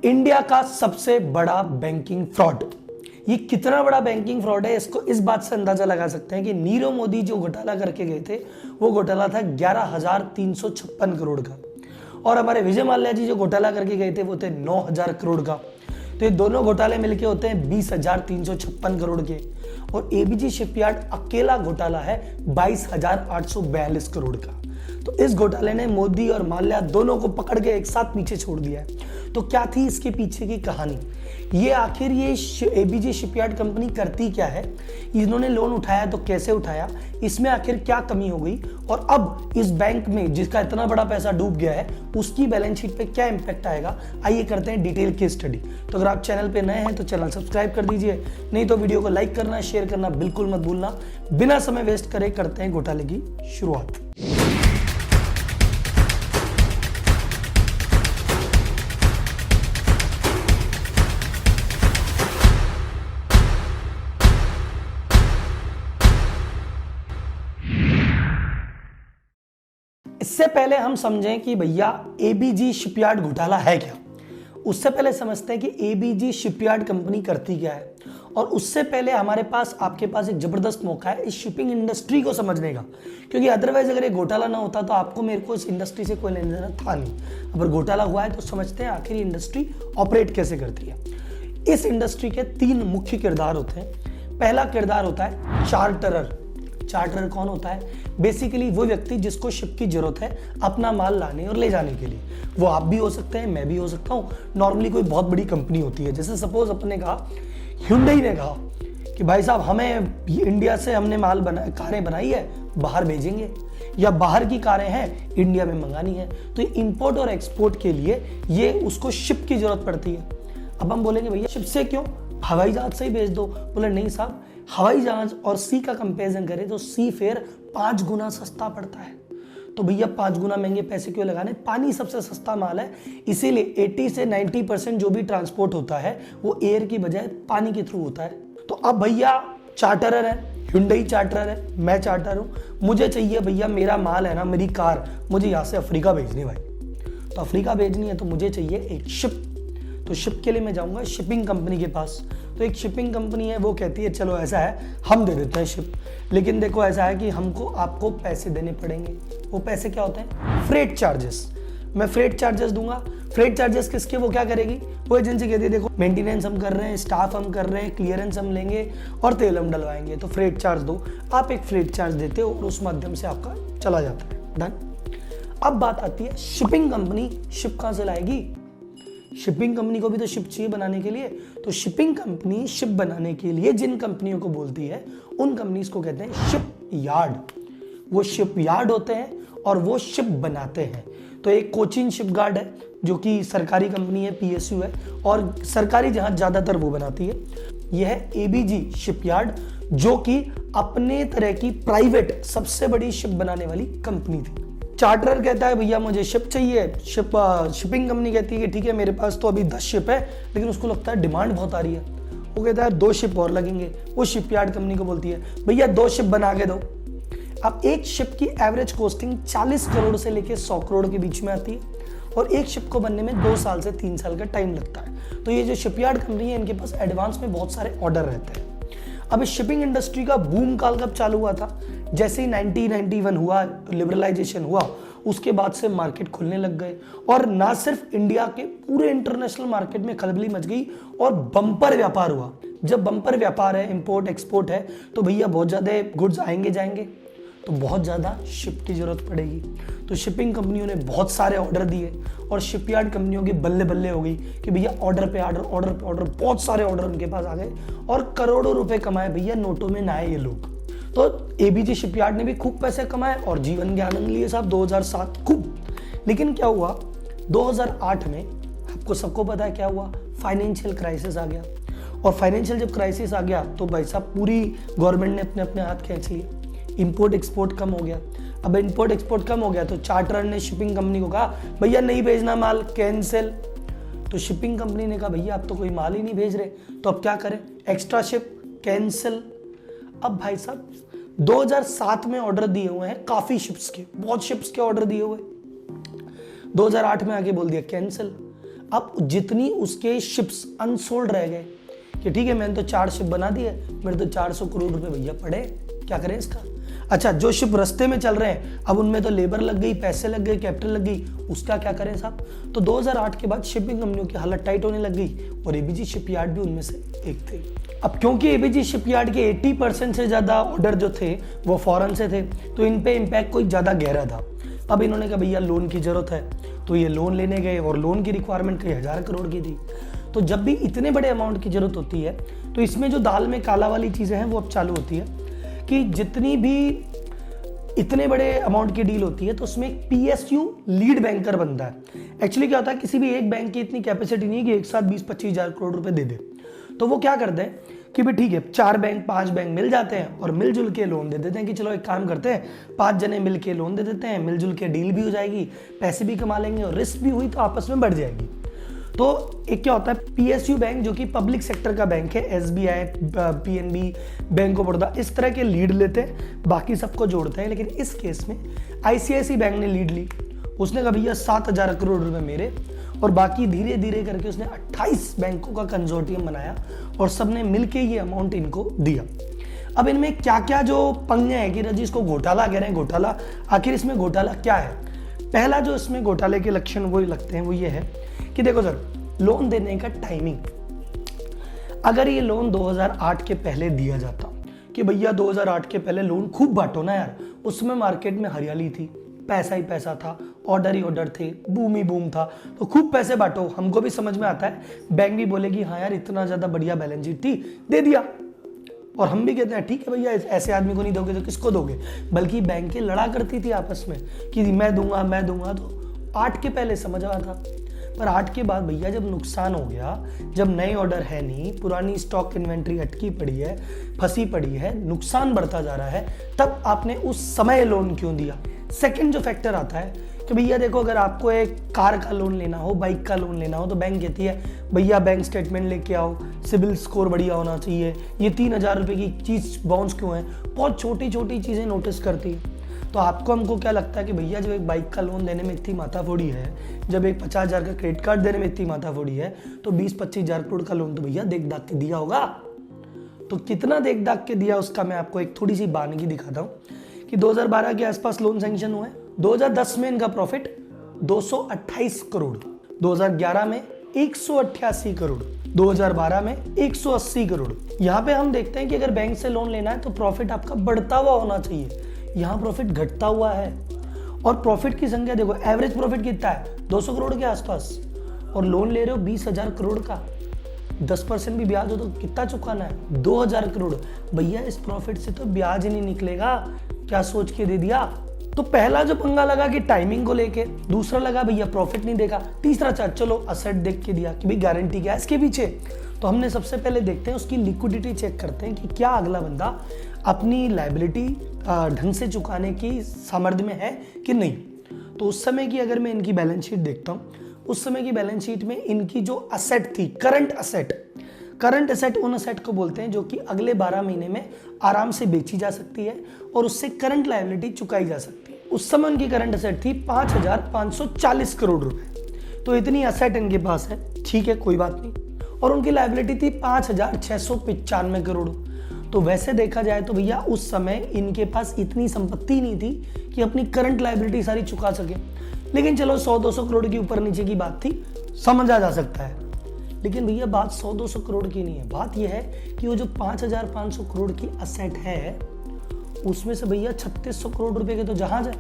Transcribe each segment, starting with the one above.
India का सबसे बड़ा बैंकिंग फ्रॉड। ये कितना बड़ा बैंकिंग फ्रॉड है, इसको इस बात से अंदाजा लगा सकते हैं कि नीरव मोदी जो घोटाला करके गए थे वो घोटाला था 11,356 करोड़ का, और हमारे विजय माल्या जी जो घोटाला करके गए थे वो थे 9,000 करोड़ का। तो ये दोनों घोटाले मिलके होते हैं 20,356 करोड़ के, और एबीजी शिपयार्ड अकेला घोटाला है 22,842 करोड़ का। तो इस घोटाले ने मोदी और माल्या दोनों को पकड़ के एक साथ पीछे छोड़ दिया है। तो क्या थी इसके पीछे की कहानी, ये आखिर ये एबीजी शिपयार्ड कंपनी करती क्या है, इन्होंने लोन उठाया तो कैसे उठाया, इसमें आखिर क्या कमी हो गई, और अब इस बैंक में जिसका इतना बड़ा पैसा डूब गया है उसकी बैलेंस शीट पे क्या इंपैक्ट आएगा, आइए करते हैं डिटेल की स्टडी। तो अगर आप चैनल पे नए हैं तो चैनल सब्सक्राइब कर दीजिए, नहीं तो वीडियो को लाइक करना शेयर करना बिल्कुल मत भूलना। बिना समय वेस्ट करे करते हैं घोटाले की शुरुआत। इससे पहले हम समझें कि भैया एबीजी शिपयार्ड घोटाला है क्या, उससे पहले समझते हैं कि एबीजी शिपयार्ड कंपनी करती क्या है, और उससे पहले हमारे पास आपके पास एक जबरदस्त मौका है इस शिपिंग इंडस्ट्री को समझने का, क्योंकि अदरवाइज अगर ये घोटाला ना होता तो आपको मेरे को इस इंडस्ट्री से कोई लेना देना था नहीं। अगर घोटाला हुआ है तो समझते हैं आखिर इंडस्ट्री ऑपरेट कैसे करती है। इस इंडस्ट्री के 3 मुख्य किरदार होते हैं। पहला किरदार होता है चार्टरर। चार्टरर कौन होता है? बेसिकली वो व्यक्ति जिसको शिप की जरूरत है अपना माल लाने और ले जाने के लिए। वो आप भी हो सकते हैं, मैं भी हो सकता हूँ। नॉर्मली कोई बहुत बड़ी कंपनी होती है, जैसे सपोज अपने कहा Hyundai ने कहा कि भाई साहब हमें इंडिया से हमने कारें बनाई है, बाहर भेजेंगे, या बाहर की कारें हैं इंडिया में मंगानी है, तो इंपोर्ट और एक्सपोर्ट के लिए ये उसको शिप की जरूरत पड़ती है। अब हम बोलेंगे भैया शिप से क्यों, हवाई जहाज से ही भेज दो। बोले नहीं साहब, हवाई जहाज और सी का कंपैरिजन करें तो सी फेयर 5 गुना सस्ता पड़ता है। तो भैया 5 गुना महंगे पैसे क्यों लगाने, पानी सबसे सस्ता माल है, इसीलिए 80 से 90% जो भी ट्रांसपोर्ट होता है वो एयर की बजाय पानी के थ्रू होता है। तो अब भैया चार्टरर है, Hyundai चार्टरर है, मैं चार्टर हूँ, मुझे चाहिए भैया मेरा माल है ना, मेरी कार मुझे यहाँ से अफ्रीका भेजनी है भाई। तो अफ्रीका भेजनी है तो मुझे चाहिए एक शिप। तो शिप के लिए मैं जाऊँगा शिपिंग कंपनी के पास। तो एक शिपिंग कंपनी है, वो कहती है चलो ऐसा है हम दे देते हैं शिप, लेकिन देखो ऐसा है कि हमको आपको पैसे देने पड़ेंगे। वो पैसे क्या होते हैं? Freight charges. मैं फ्रेट चार्जेस दूंगा। फ्रेट चार्जेस किसके? वो क्या करेगी? वो एजेंसी कहती है देखो मेंटेनेंस हम कर रहे हैं, स्टाफ हम कर रहे हैं, क्लियरेंस हम लेंगे और तेल हम डलवाएंगे, तो फ्रेट चार्ज दो। आप एक फ्रेट चार्ज देते हो और उस माध्यम से आपका चला जाता है। डन। अब बात आती है शिपिंग कंपनी शिप कहाँ से लाएगी? शिपिंग कंपनी को भी तो शिप चाहिए बनाने के लिए। तो शिपिंग कंपनी शिप बनाने के लिए जिन कंपनियों को बोलती है उन कंपनीज को कहते हैं शिप यार्ड। वो शिप यार्ड होते हैं और वो शिप बनाते हैं। तो एक कोचिन शिपगार्ड है जो कि सरकारी कंपनी है, पीएसयू है, और सरकारी जहाज ज्यादातर वो बनाती है। यह है एबीजी शिपयार्ड जो कि अपने तरह की प्राइवेट सबसे बड़ी शिप बनाने वाली कंपनी थी। चार्टरर कहता है भैया मुझे शिप चाहिए, शिपिंग कंपनी कहती है ठीक है मेरे पास तो अभी 10 शिप है, लेकिन उसको लगता है डिमांड बहुत आ रही है, वो कहता है 2 शिप और लगेंगे। वो शिपयार्ड कंपनी को बोलती है भैया 2 शिप बना के दो। अब एक शिप की एवरेज कॉस्टिंग 40 करोड़ से लेकर 100 करोड़ के बीच में आती है, और एक शिप को बनने में 2 साल से 3 साल का टाइम लगता है। तो ये जो शिपयार्ड कंपनी है इनके पास एडवांस में बहुत सारे ऑर्डर रहते हैं। अब इस शिपिंग इंडस्ट्री का बूम काल कब चालू हुआ था? जैसे ही 1991 हुआ, लिबरलाइजेशन हुआ, उसके बाद से मार्केट खुलने लग गए, और ना सिर्फ इंडिया के पूरे इंटरनेशनल मार्केट में खलबली मच गई और बम्पर व्यापार हुआ। जब बम्पर व्यापार है, इंपोर्ट एक्सपोर्ट है, तो भैया बहुत ज़्यादा गुड्स आएंगे जाएंगे, तो बहुत ज़्यादा शिप की जरूरत पड़ेगी। तो शिपिंग कंपनियों ने बहुत सारे ऑर्डर दिए और शिपयार्ड कंपनियों की बल्ले बल्ले हो गई कि भैया ऑर्डर पे ऑर्डर, ऑर्डर पे ऑर्डर, बहुत सारे ऑर्डर उनके पास आ गए और करोड़ों रुपए कमाए भैया, नोटों में नहाए ये लोग। तो एबीजी शिपयार्ड ने भी खूब पैसे कमाए और जीवन के आनंद लिए साहब 2007 खूब। लेकिन क्या हुआ 2008 में, आपको सबको पता है क्या हुआ, फाइनेंशियल क्राइसिस आ गया। और फाइनेंशियल जब क्राइसिस आ गया तो भाई साहब पूरी गवर्नमेंट ने अपने अपने हाथ खींच लिए, इंपोर्ट एक्सपोर्ट कम हो गया। अब इंपोर्ट एक्सपोर्ट कम हो गया तो चार्टरर ने शिपिंग कंपनी को कहा भैया नहीं भेजना माल, कैंसिल। तो शिपिंग कंपनी ने कहा भैया अब तो कोई माल ही नहीं भेज रहे, तो अब क्या करें, एक्स्ट्रा शिप, कैंसिल। अब भाई साहब 2007 में ऑर्डर दिए हुए हैं काफी शिप्स के, बहुत शिप्स के ऑर्डर दिए हुए, 2008 में आके बोल दिया कैंसिल। अब जितनी उसके शिप्स अनसोल्ड रह गए कि ठीक है मैंने तो 4 शिप बना दिए, मेरे तो 400 करोड़ रुपए भैया पड़े, क्या करें इसका। अच्छा, जो शिप रास्ते में चल रहे हैं अब उनमें तो लेबर लग गई, पैसे लग गए, कैपिटल लग गई, उसका क्या करें साहब। तो 2008 के बाद शिपिंग कंपनियों की हालत टाइट होने लग गई और एबीजी शिपयार्ड भी उनमें से एक थे। अब क्योंकि एबीजी शिपयार्ड के 80% से ज़्यादा ऑर्डर जो थे वो फॉरेन से थे, तो इन पे इम्पैक्ट कोई ज़्यादा गहरा था। अब इन्होंने कहा भैया लोन की ज़रूरत है, तो ये लोन लेने गए और लोन की रिक्वायरमेंट कई 1000 करोड़ की थी। तो जब भी इतने बड़े अमाउंट की ज़रूरत होती है तो इसमें जो दाल में काला वाली चीज़ें हैं वो अब चालू होती है कि जितनी भी इतने बड़े अमाउंट की डील होती है तो उसमें एक पीएसयू लीड बैंकर बनता है। एक्चुअली क्या होता है, किसी भी एक बैंक की इतनी कैपेसिटी नहीं है कि एक साथ 20-25 हज़ार करोड़ रुपए दे दे। तो वो क्या करते हैं कि भाई ठीक है 4 बैंक 5 बैंक मिल जाते हैं और मिलजुल के लोन दे देते हैं कि चलो एक काम करते हैं 5 जने मिल के लोन दे देते हैं, मिलजुल के डील भी हो जाएगी, पैसे भी कमा लेंगे और रिस्क भी हुई तो आपस में बढ़ जाएगी। तो एक क्या होता है, पीएसयू बैंक जो कि पब्लिक सेक्टर का बैंक है, SBI, PNB, bank of Baroda, इस तरह के लीड लेते हैं, बाकी सबको जोड़ते हैं। लेकिन इस केस में आईसीआईसी बैंक ने लीड ली, उसने कहा भैया 7000 करोड़ रुपए मेरे, और बाकी धीरे धीरे करके उसने 28 बैंकों का कंसोर्टियम बनाया और सबने मिलके ये अमाउंट इनको दिया। अब इनमें क्या क्या जो पंगे हैं कि रजी इसको घोटाला कह रहे हैं, घोटाला, आखिर इसमें घोटाला क्या है। पहला जो इसमें घोटाले के लक्षण वो लगते हैं वो ये है कि देखो सर, लोन देने का टाइमिंग, अगर ये लोन 2008 के पहले दिया जाता कि भैया 2008 के पहले लोन खूब बांटो ना यार, उसमें मार्केट में हरियाली थी, पैसा ही पैसा था, ऑर्डर ही ऑर्डर थे, बूम ही बूम था, तो खूब पैसे बांटो, हमको भी समझ में आता है, बैंक भी बोलेगी हाँ यार इतना ज्यादा बढ़िया बैलेंस शीट थी, दे दिया, और हम भी कहते हैं ठीक है भैया ऐसे आदमी को नहीं दोगे तो किसको दोगे। बल्कि बैंकें लड़ा करती थी आपस में कि मैं दूंगा, तो 8 के पहले समझ आ था, पर 8 के बाद भैया जब नुकसान हो गया, जब नए ऑर्डर है नहीं, पुरानी स्टॉक इन्वेंट्री अटकी पड़ी है, फंसी पड़ी है, नुकसान बढ़ता जा रहा है, तब आपने उस समय लोन क्यों दिया। सेकंड जो फैक्टर आता है कि भैया देखो, अगर आपको एक कार का लोन लेना हो, बाइक का लोन लेना हो, तो बैंक कहती है भैया बैंक स्टेटमेंट लेके आओ, सिबिल स्कोर बढ़िया होना चाहिए, ये 3000 रुपये की चीज़ बाउंस क्यों है, बहुत छोटी छोटी चीज़ें नोटिस करती है। तो आपको हमको क्या लगता है कि भैया जब एक बाइक का लोन देने में इतनी माथाफोड़ी है, जब एक 50,000 का क्रेडिट कार्ड देने में इतनी माथाफोड़ी है, तो 20-25 हज़ार करोड़ का लोन तो भैया देख दाख के दिया होगा। तो कितना देख दाख के दिया उसका मैं आपको एक थोड़ी सी बानगी दिखाता हूँ कि 2012 के आसपास लोन सैंक्शन हुआ है, 2010 में इनका प्रॉफिट 228 करोड़, 2011 में 188 करोड़, 2012 में 180 करोड़। यहाँ पे हम देखते हैं कि अगर बैंक से लोन लेना है तो प्रॉफिट आपका बढ़ता हुआ होना चाहिए, यहाँ प्रॉफिट घटता हुआ है। और प्रॉफिट की संख्या देखो, एवरेज प्रॉफिट कितना है 200 करोड़ के आसपास, और लोन ले रहे हो 20,000 करोड़ का, 10% भी ब्याज हो तो कितना चुकाना है 2000 करोड़। भैया इस प्रॉफिट से तो ब्याज ही नहीं निकलेगा, क्या सोच के दे दिया। तो पहला जो पंगा लगा कि टाइमिंग को लेके, दूसरा लगा भैया प्रॉफिट नहीं देखा, तीसरा चलो असेट देख के दिया कि भाई गारंटी क्या है इसके पीछे। तो हमने सबसे पहले देखते हैं उसकी लिक्विडिटी चेक करते हैं कि क्या अगला बंदा अपनी लायबिलिटी ढंग से चुकाने की सामर्थ्य में है कि नहीं। तो उस समय की अगर मैं इनकी बैलेंस शीट देखता हूँ, उस समय की बैलेंस शीट में इनकी जो असेट थी, करंट असेट उन असेट को बोलते हैं जो कि अगले 12 महीने में आराम से बेची जा सकती है और उससे करंट लायबिलिटी चुकाई जा सकती है। उस समय उनकी करंट असेट थी 5,540 करोड़ रुपए। तो इतनी असेट इनके पास है, ठीक है कोई बात नहीं, और उनकी लायबिलिटी थी 5,695 करोड़। तो वैसे देखा जाए तो भैया उस समय इनके पास इतनी संपत्ति नहीं थी कि अपनी करंट लायबिलिटी सारी चुका सके। लेकिन चलो 100-200 करोड़ की ऊपर नीचे की बात थी, समझा जा सकता है। लेकिन भैया बात 100-200 करोड़ की नहीं है, बात यह है कि वो जो 5,500 करोड़ की असेट है उसमें से भैया 3600 करोड़ रुपए के तो जहाज है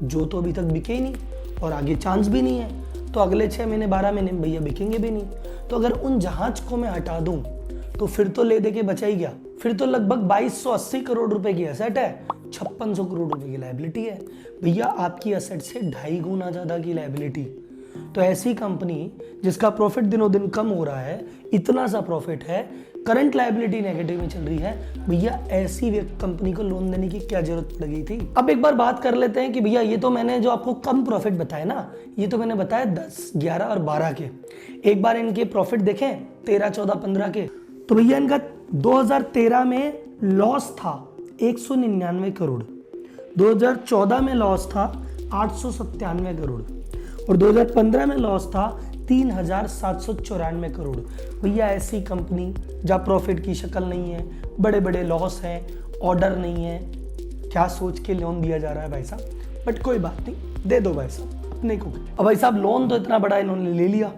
जो तो अभी तक बिके ही नहीं और आगे चांस भी नहीं है, तो अगले 6 महीने 12 महीने में भैया बिकेंगे भी नहीं। तो अगर उन जहाज को मैं हटा दूं तो फिर तो ले दे के बचा ही गया, फिर तो लगभग 2280 करोड़ रुपए की असेट है, 5600 करोड़ रुपए की लायबिलिटी है। भैया आपकी असेट से 2.5 गुना ज्यादा की लायबिलिटी। तो ऐसी कंपनी जिसका प्रॉफिट दिनों दिन कम हो रहा है, इतना सा प्रॉफिट है, करंट लायबिलिटी नेगेटिव में चल रही है, भैया ऐसी कंपनी को लोन देने की क्या जरूरत पड़ गई थी। अब एक बार बात कर लेते हैं कि भैया ये तो मैंने जो आपको कम प्रॉफिट बताया ना, ये तो मैंने बताया 10, 11 और 12 के। एक बार इनके प्रॉफिट देखें 13, 14, 15 के, तो भैया इनका 2013 में लॉस था 199 करोड़, 2014 में लॉस था 897 करोड़ और 2015 में लॉस था 3,794 करोड़। भैया ऐसी कंपनी जहाँ प्रॉफिट की शक्ल नहीं है, बड़े बड़े लॉस हैं, ऑर्डर नहीं है, क्या सोच के लोन दिया जा रहा है भाई साहब? बट कोई बात नहीं, दे दो भाई साहब अपने को। अब भाई साहब लोन तो इतना बड़ा इन्होंने ले लिया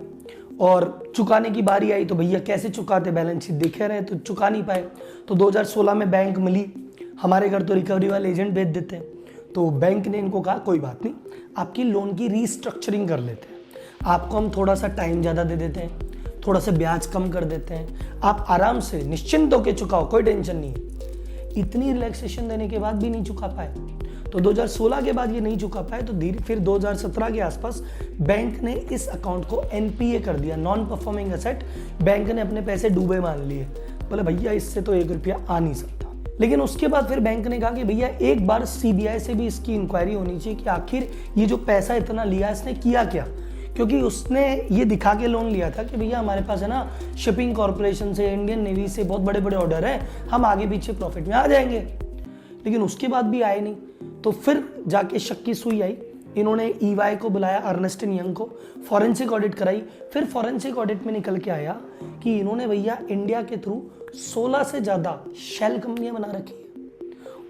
और चुकाने की बारी आई तो भैया कैसे चुकाते, बैलेंस शीट देखे रहे तो चुका नहीं पाए। तो 2016 में बैंक मिली, हमारे घर तो रिकवरी वाले एजेंट भेज देते हैं। तो बैंक ने इनको कहा कोई बात नहीं, आपकी लोन की रीस्ट्रक्चरिंग कर लेते हैं, आपको हम थोड़ा सा टाइम ज़्यादा दे देते हैं, थोड़ा सा ब्याज कम कर देते हैं, आप आराम से निश्चिंत होकर चुकाओ, कोई टेंशन नहीं है। इतनी रिलैक्सेशन देने के बाद भी नहीं चुका पाए। तो 2016 के बाद ये नहीं चुका पाए तो धीरे फिर 2017 के आसपास बैंक ने इस अकाउंट को एनपीए कर दिया, नॉन परफॉर्मिंग एसेट। बैंक ने अपने पैसे डूबे मान लिए, बोले भैया इससे तो 1 रुपया आ नहीं सकता। लेकिन उसके बाद फिर बैंक ने कहा कि भैया एक बार सीबीआई से भी इसकी इंक्वायरी होनी चाहिए कि आखिर ये जो पैसा इतना लिया इसने किया क्या, क्योंकि उसने ये दिखा के लोन लिया था कि भैया हमारे पास है ना शिपिंग कॉर्पोरेशन से, इंडियन नेवी से बहुत बड़े बड़े ऑर्डर हैं, हम आगे पीछे प्रॉफिट में आ जाएंगे। लेकिन उसके बाद भी आए नहीं। तो फिर जाके शक की सुई आई, इन्होंने ईवाई को बुलाया, अर्नेस्ट एंड यंग को, फॉरेंसिक ऑडिट कराई। फिर फॉरेंसिक ऑडिट में निकल के आया कि इन्होंने भैया इंडिया के थ्रू 16 से ज़्यादा शेल कंपनियां बना रखी है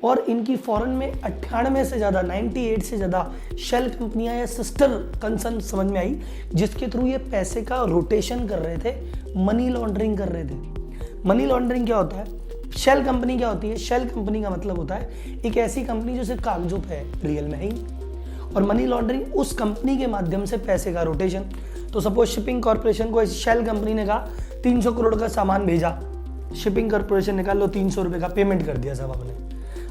और इनकी फॉरेन में 98 से ज़्यादा, 98 से ज़्यादा शेल कंपनियां या सिस्टर कंसर्न समझ में आई, जिसके थ्रू ये पैसे का रोटेशन कर रहे थे, मनी लॉन्ड्रिंग कर रहे थे। मनी लॉन्ड्रिंग क्या होता है? शेल कंपनी क्या होती है? शेल कंपनी का मतलब होता है एक ऐसी कंपनी जो सिर्फ कागजों पे है, रियल में है ही। और मनी लॉन्ड्रिंग उस कंपनी के माध्यम से पैसे का रोटेशन। तो सपोज शिपिंग कॉर्पोरेशन को शेल कंपनी ने कहा 300 करोड़ का सामान भेजा, शिपिंग कॉर्पोरेशन ने कहा लो 300 रुपये का पेमेंट कर दिया सब आपने।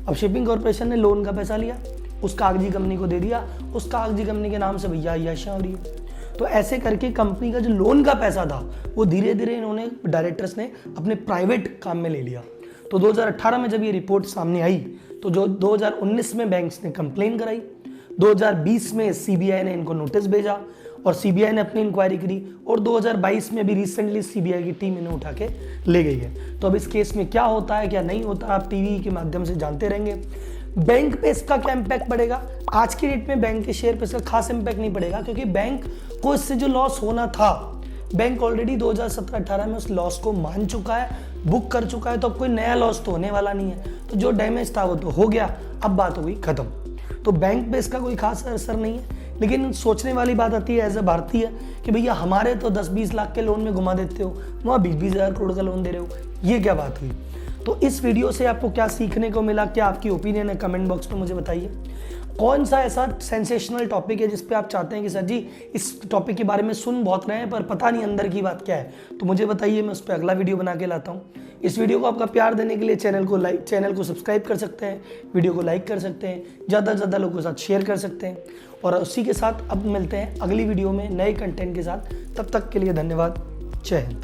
अब शिपिंग कॉर्पोरेशन ने लोन का पैसा लिया, उस कागजी कंपनी को दे दिया, उस कागजी कंपनी के नाम से भैया अय्याशियां हो रही है। तो ऐसे करके कंपनी का जो लोन का पैसा था वो धीरे धीरे इन्होंने डायरेक्टर्स ने अपने प्राइवेट काम में ले लिया। तो 2018 में जब ये रिपोर्ट सामने आई तो जो 2019 में बैंक्स ने कंप्लेन कराई, 2020 में सीबीआई ने इनको नोटिस भेजा और सीबीआई ने अपनी इंक्वायरी करी और 2022 में भी रिसेंटली सीबीआई की टीम इन्हें उठा के ले गई है। तो अब इस केस में क्या होता है क्या नहीं होता आप टीवी के माध्यम से जानते रहेंगे। बैंक पे इसका क्या इम्पैक्ट पड़ेगा? आज की डेट में बैंक के शेयर पे इसका खास इम्पैक्ट नहीं पड़ेगा, क्योंकि बैंक को इससे जो लॉस होना था, बैंक ऑलरेडी 2017-18 में उस लॉस को मान चुका है, बुक कर चुका है। तो अब कोई नया लॉस तो होने वाला नहीं है। तो जो डैमेज था वो तो हो गया, अब बात हो गई खत्म। तो बैंक पे इसका कोई खास असर नहीं है। लेकिन सोचने वाली बात आती है एज ए भारतीय कि भैया हमारे तो 10-20 लाख के लोन में घुमा देते हो, वहाँ 20-20 हज़ार करोड़ का लोन दे रहे हो, ये क्या बात हुई? तो इस वीडियो से आपको क्या सीखने को मिला, क्या आपकी ओपिनियन है, कमेंट बॉक्स में मुझे बताइए। कौन सा ऐसा सेंसेशनल टॉपिक है जिस पे आप चाहते हैं कि सर जी इस टॉपिक के बारे में सुन बहुत रहे हैं पर पता नहीं अंदर की बात क्या है, तो मुझे बताइए, मैं उस पर अगला वीडियो बना के लाता हूँ। इस वीडियो को आपका प्यार देने के लिए चैनल को सब्सक्राइब कर सकते हैं, वीडियो को लाइक कर सकते हैं, ज़्यादा से ज़्यादा लोगों के साथ शेयर कर सकते हैं। और उसी के साथ अब मिलते हैं अगली वीडियो में नए कंटेंट के साथ। तब तक के लिए धन्यवाद। जय हिंद।